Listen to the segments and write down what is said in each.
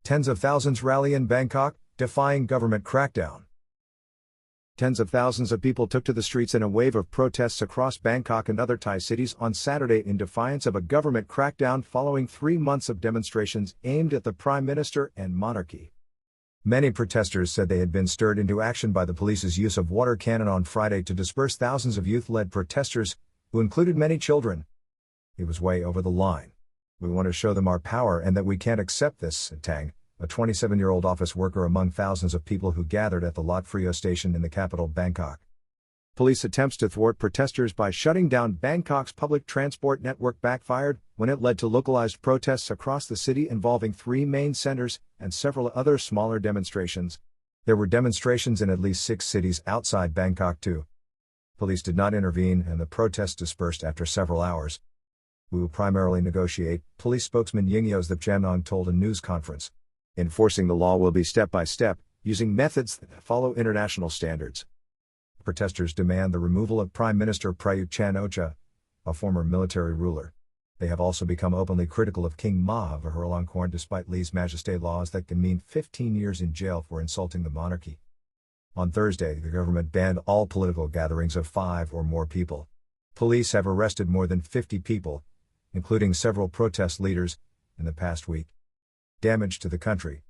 Tens of thousands rally in Bangkok, defying government crackdown. Tens of thousands of people took to the streets in a wave of protests across Bangkok and other Thai cities on Saturday in defiance of a government crackdown following 3 months of demonstrations aimed at the Prime Minister and monarchy. Many protesters said they had been stirred into action by the police's use of water cannon on Friday to disperse thousands of youth-led protesters, who included many children. "It was way over the line. We want to show them our power and that we can't accept this," said Tang, a 27-year-old office worker among thousands of people who gathered at the Lat Phrao station in the capital Bangkok. Police attempts to thwart protesters by shutting down Bangkok's public transport network backfired when it led to localized protests across the city involving 3 main centers and several other smaller demonstrations. There were demonstrations in at least 6 cities outside Bangkok too. Police did not intervene and the protests dispersed after several hours. "We will primarily negotiate," police spokesman Yingyo Zipchamnong told a news conference. "Enforcing the law will be step by step, using methods that follow international standards." Protesters demand the removal of Prime Minister Prayut Chan-o-cha, a former military ruler. They have also become openly critical of King Maha Vajiralongkorn despite lèse majesté laws that can mean 15 years in jail for insulting the monarchy. On Thursday, the government banned all political gatherings of 5 or more people. Police have arrested more than 50 people, including several protest leaders, in the past week. Damage to the country.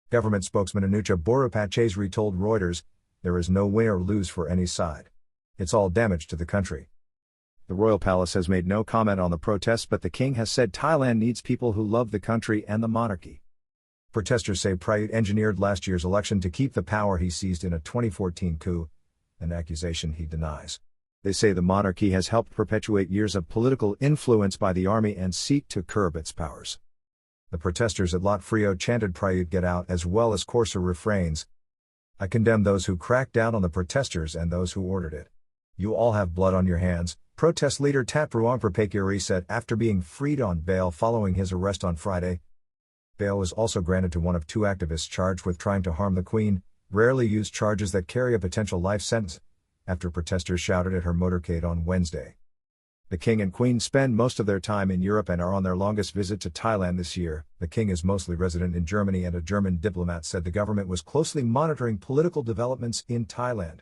Government spokesman Anucha Borapachesri told Reuters, "There is no win or lose for any side. It's all damage to the country." The royal palace has made no comment on the protests, but the king has said Thailand needs people who love the country and the monarchy. Protesters say Prayut engineered last year's election to keep the power he seized in a 2014 coup, an accusation he denies. They say the monarchy has helped perpetuate years of political influence by the army and seek to curb its powers. The protesters at Lat Phrao chanted "Prayut get out" as well as coarser refrains. "I condemn those who cracked down on the protesters and those who ordered it. You all have blood on your hands," protest leader Lat Phrao said after being freed on bail following his arrest on Friday. Bail was also granted to one of 2 activists charged with trying to harm the Queen, rarely used charges that carry a potential life sentence, after protesters shouted at her motorcade on Wednesday. The King and Queen spend most of their time in Europe and are on their longest visit to Thailand this year. The King is mostly resident in Germany, and a German diplomat said the government was closely monitoring political developments in Thailand.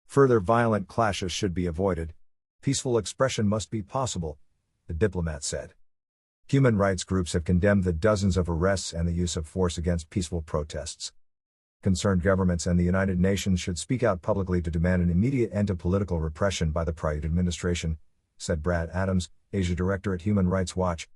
Further violent clashes should be avoided. Peaceful expression must be possible, the diplomat said. Human rights groups have condemned the dozens of arrests and the use of force against peaceful protests. Concerned governments and the United Nations should speak out publicly to demand an immediate end to political repression by the Prayut administration, said Brad Adams, Asia director at Human Rights Watch.